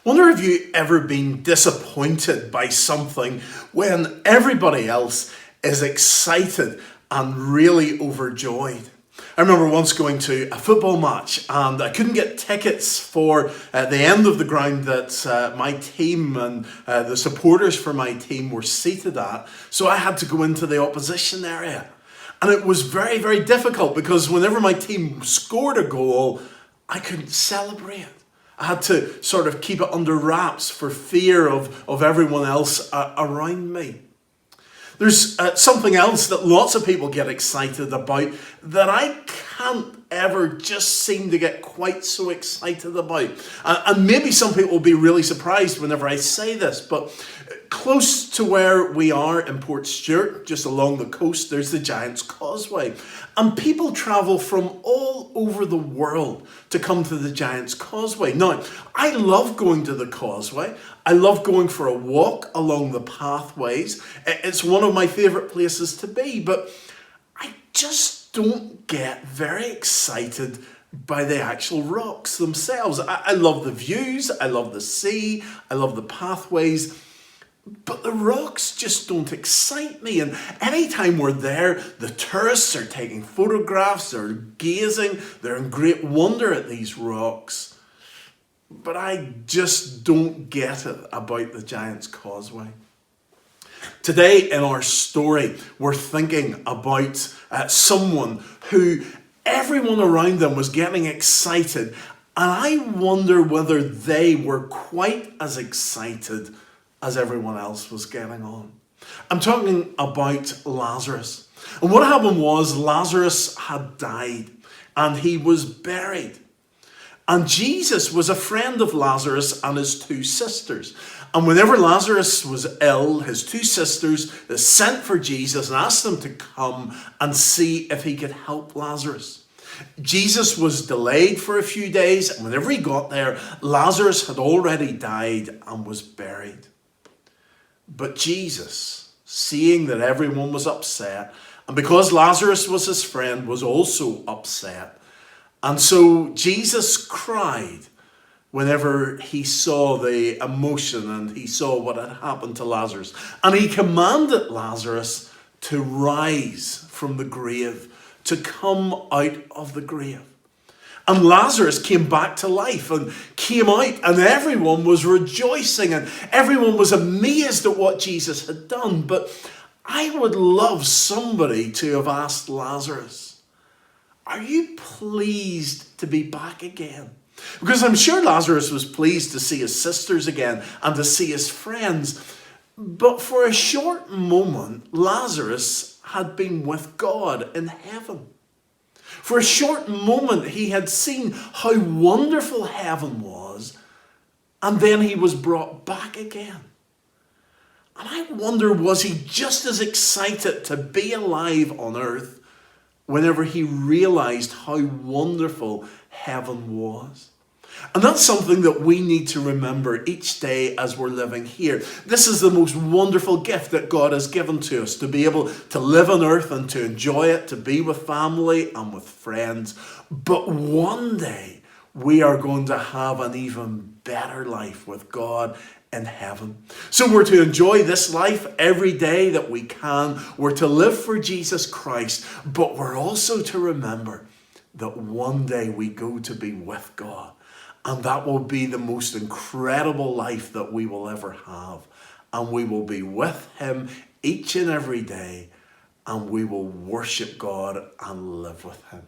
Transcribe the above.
Wonder if you ever been disappointed by something when everybody else is excited and really overjoyed. I remember once going to a football match and I couldn't get tickets for the end of the ground that my team and the supporters for my team were seated at. So I had to go into the opposition area. And it was very, very difficult because whenever my team scored a goal, I couldn't celebrate. I had to sort of keep it under wraps for fear of everyone else around me. There's something else that lots of people get excited about that I can't ever just seem to get quite so excited about. And maybe some people will be really surprised whenever I say this, but close to where we are in Port Stewart, just along the coast, there's the Giant's Causeway. And people travel from all over the world to come to the Giant's Causeway. Now, I love going to the causeway. I love going for a walk along the pathways. It's one of my favourite places to be, but I just don't get very excited by the actual rocks themselves. I love the views, I love the sea, I love the pathways, but the rocks just don't excite me. And anytime we're there, the tourists are taking photographs, they're gazing, they're in great wonder at these rocks. But I just don't get it about the Giant's Causeway. Today in our story, we're thinking about someone who everyone around them was getting excited. And I wonder whether they were quite as excited as everyone else was getting on. I'm talking about Lazarus. And what happened was Lazarus had died and he was buried. And Jesus was a friend of Lazarus and his two sisters. And whenever Lazarus was ill, his two sisters sent for Jesus and asked him to come and see if he could help Lazarus. Jesus was delayed for a few days, and whenever he got there, Lazarus had already died and was buried. But Jesus, seeing that everyone was upset, and because Lazarus was his friend, was also upset. And so Jesus cried whenever he saw the emotion and he saw what had happened to Lazarus. And he commanded Lazarus to rise from the grave, to come out of the grave. And Lazarus came back to life and came out, and everyone was rejoicing and everyone was amazed at what Jesus had done. But I would love somebody to have asked Lazarus, "Are you pleased to be back again?" Because I'm sure Lazarus was pleased to see his sisters again and to see his friends. But for a short moment, Lazarus had been with God in heaven. For a short moment, he had seen how wonderful heaven was, and then he was brought back again. And I wonder, was he just as excited to be alive on earth whenever he realized how wonderful heaven was? And that's something that we need to remember each day as we're living here. This is the most wonderful gift that God has given to us, to be able to live on earth and to enjoy it, to be with family and with friends. But one day we are going to have an even better life with God in heaven. So we're to enjoy this life every day that we can. We're to live for Jesus Christ, but we're also to remember that one day we go to be with God. And that will be the most incredible life that we will ever have. And we will be with him each and every day. And we will worship God and live with him.